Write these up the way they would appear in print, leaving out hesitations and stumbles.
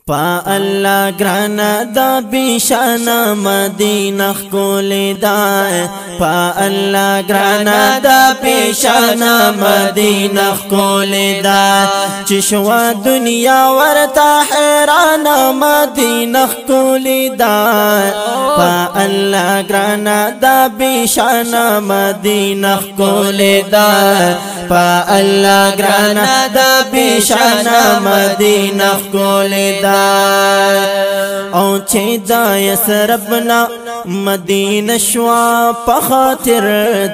پا اللہ گرانہ دا بیشانہ مدینہ خکلے دا پا اللہ گرانہ دا بیشانہ مدینہ خکلے دا چشوا دنیا ورتا حیرانہ مدینہ خکلے دا پا اللہ گرانہ دا بیشانہ مدینہ خکلے دا پا اللہ گرانہ دا بیشانہ مدینہ خکلے دا او چه دا یسربنا مدینہ شوا پا خاطر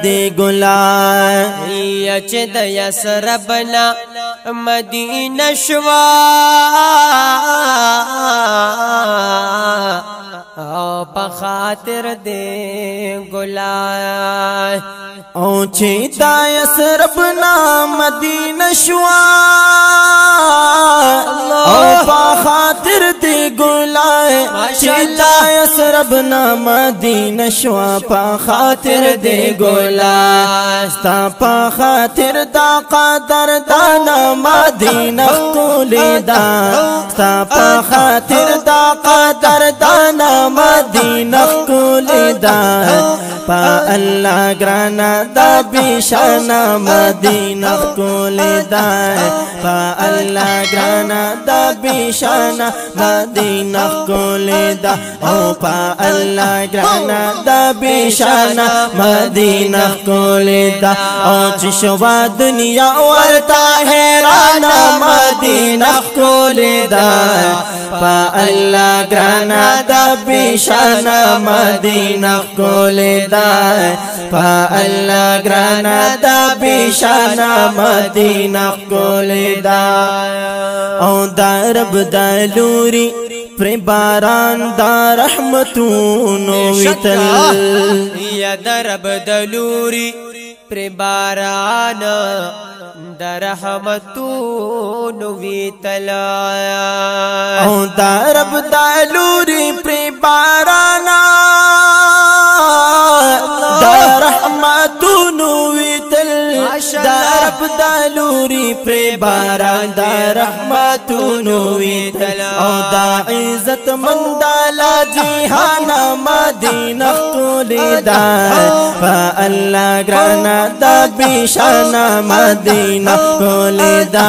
دے گلا یا چه دا یسربنا مدینہ شوا پا خاطر دے گلا او چه دا یسربنا مدینہ شوا او پا خاطر دے گلائے چیتا یسربنا مدینہ شوا پا خاطر دے گلائے ستا پا خاطر دا قدر دانا مدینہ خکلے دا ستا پا خاطر دا قدر دانا مدینہ خکلے دا پا اللہ گرانہ دا بیشانہ مدینہ خکلے دا پا اللہ گرانہ دا بیشانہ مدینہ خکلے دا او پا اللہ گرانہ دا بیشانہ مدینہ خکلے دا او چشوا دنیا ورتا حیرانہ مدینہ خکلے دا پا اللہ گرانہ دا بیشانہ مدینہ خکلے دا پا اللہ گرانہ دا بیشانہ مدینہ خکلے دا او دا رب دا لوری پر باران دا رحمتونو ویتل یا دا رب دا لوری پر باران دا رحمتونو ویتل او دا رب دا لوری پر باران دا رحمتونو ویتل دا رب دا لوری پر باران دا رحمتونو ویتل او دا عزت مند لا جہان مدینہ خکلے دا پا اللہ گرانہ دا بیشانہ مدینہ خکلے دا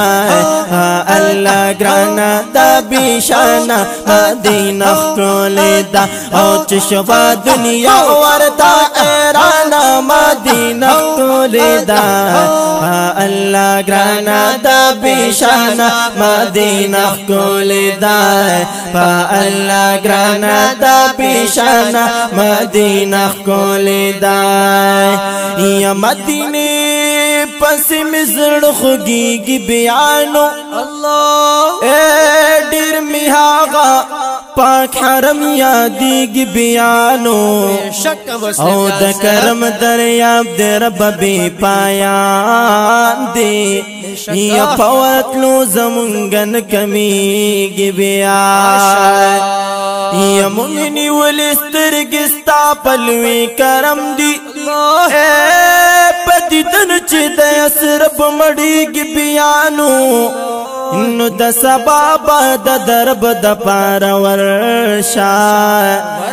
پا اللہ گرانہ دا بیشانہ مدینہ خکلے دا او چشوا دنیا ورتا حیرانہ مدینہ خکلے دا پا اللہ گرانہ دا بیشانہ مدینہ خکلے دا پا اللہ گرانہ دا بیشانہ مدینہ خکلے دا یا مدینے پس مزرڑ خوگیگی بیانو اللہ اے ڈیر میہاغا پاک حرم یادیگی بیانو او دا کرم دریاب دے رب بی پایان دے یا پوتلو زمونگن کمیگی بیان یا مونگنی ولسترگستا پلوی کرم دی اے پتی دن چی دا یسرب مڑیگی بیانو نو دا سبابا دا درب دا پارا ورشا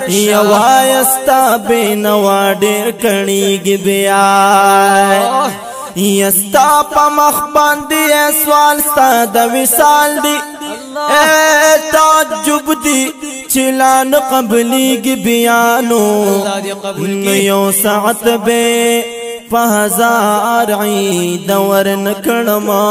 یا وایستا بینوا دیر کنیگی بیان یستا پا مخبان دی سوال ستا دا وصال دی اے تعجب دی چلان قبلی گی بیانو یو ساعت بے پا ہزار عید ورنکڑما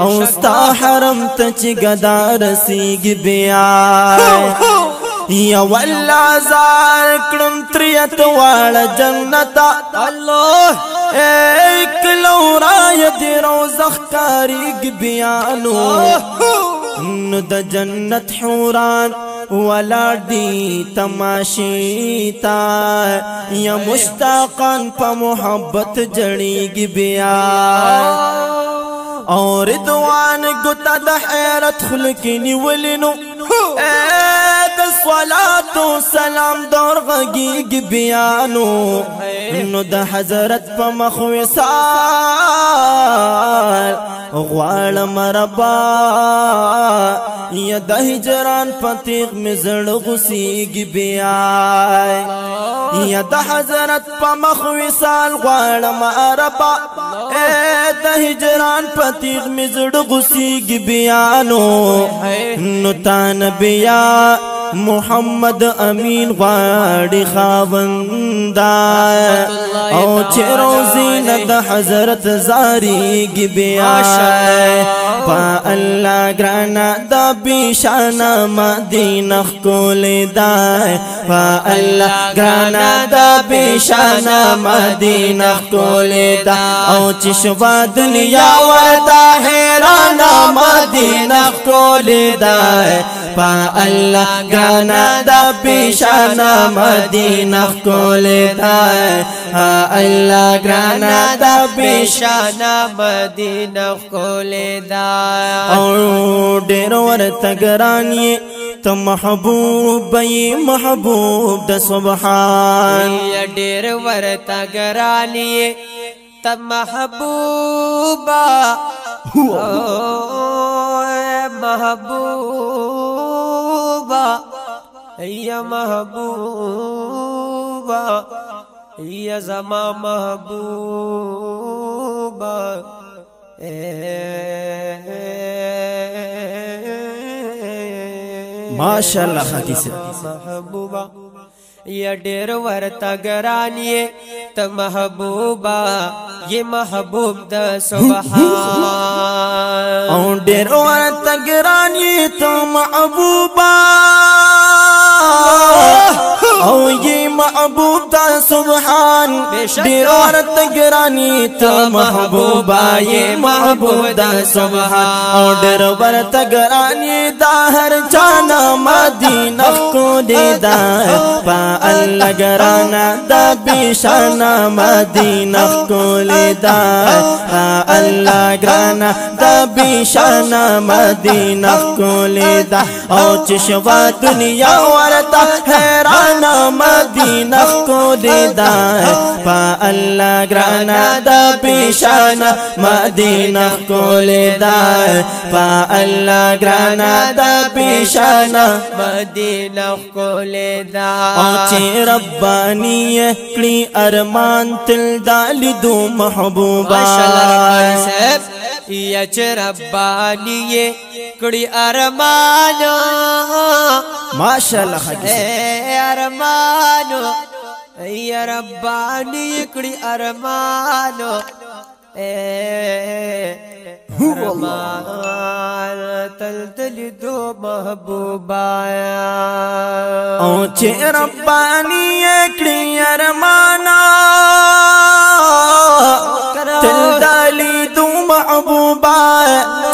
او ستا حرم تچ گدار سیگ بیان یا واللہ زار کرم تریت والا جنتا اللہ ایک لورا یدی روزخ کاریگ بیانو نو دا جنت حوران ولار دی تماشیتا یا مشتاقان پا محبت جڑیگ بیان اور دوان گتا دا حیرت خلقینی ولنو اے دا صلاة و سلام دور غگیگ بیانو نو دا حضرت پا مخوصال غوالم ربا یا د هجران پتیغ می زړه غوسیږي بیا یا د حضرت په مخ وصال غوالم ربا د هجران پتیغ می زړه غوسیږي بیا نو تان بیا محمد امین غاڑی خاوندا او چروزی ند حضرت زاری گی بیا پا اللہ گرانا دا بیشانا مدینہ کول دائے پا اللہ گرانا دا بیشانا مدینہ کول دا او چشوا دنیا وردا حیرانا مدینہ کول دائے پا اللہ گرانا دا بیشانا مدینہ کول دائے اللہ گرانا دا بیشانا مدینہ کول دائے اور ډېر ورته ګران یې ته محبوب یې محبوب د سبحان ډېر ورته ګران یې ته محبوبا محبوبا یا محبوبا یا زما محبوبا ماشاءاللہ خاکی سے محبوبا یا ډېر ورته ګران یې ته محبوبا یہ محبوب د سبحان او ډېر ورته ګران یې ته محبوبا او یہ محبوب دا سبحان ډېر ورته ګران یې ته محبوبا یہ محبوب دا سبحان او ډېر ورته ګران یې دا هر جانا مدینہ کو دیدا پا اللہ گرانا دا بیشانا مدینہ کو لیدا اللہ گرانا دا بیشانا مدینہ کو لیدا او چشوا دنیا ورتا حیرانا مدینہ کو لیدا پا اللہ گرانا دا بیشانا مدینہ کو لیدا پا اللہ گرانا دا بیشانا مدینہ کو لیدا او چه ربانی کړي ارمان تل دالی دو محبوبا یا چه ربانی کړي ارمان ماشاءاللہ خاکی ارمان یا ربانی کړي ارمان ارمان تل دل دو محبوبا او چه ربانی کړي ارمانا تل دالی دو محبوبا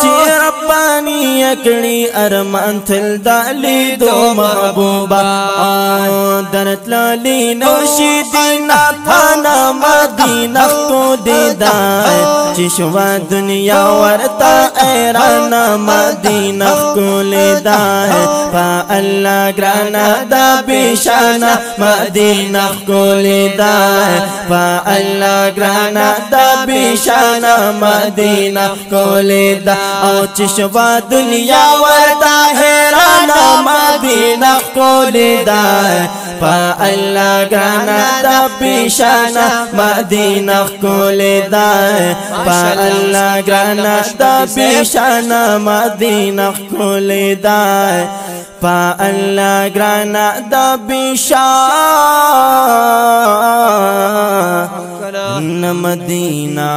چه ربانی کړي ارمان تل دالی دو محبوبا درت لالی نوشی دینا تھانا مدینہ کو دیدا چشوا دنیا ورتا ایرانا مدینہ کو لیدا پا اللہ گرانا دا بیشانا مدینہ کو لیدا پا اللہ گرانا دا بیشانا مدینہ کو لیدا او چشوا دنیا ورتا حیرانا مدینہ کو لیدا پا اللہ گرانا دا بیشانا مدینہ کو لیدا پا اللہ گرانا دا بیشانا مدینہ کو لیدا پا اللہ گرانا دا بیشانا مدینہ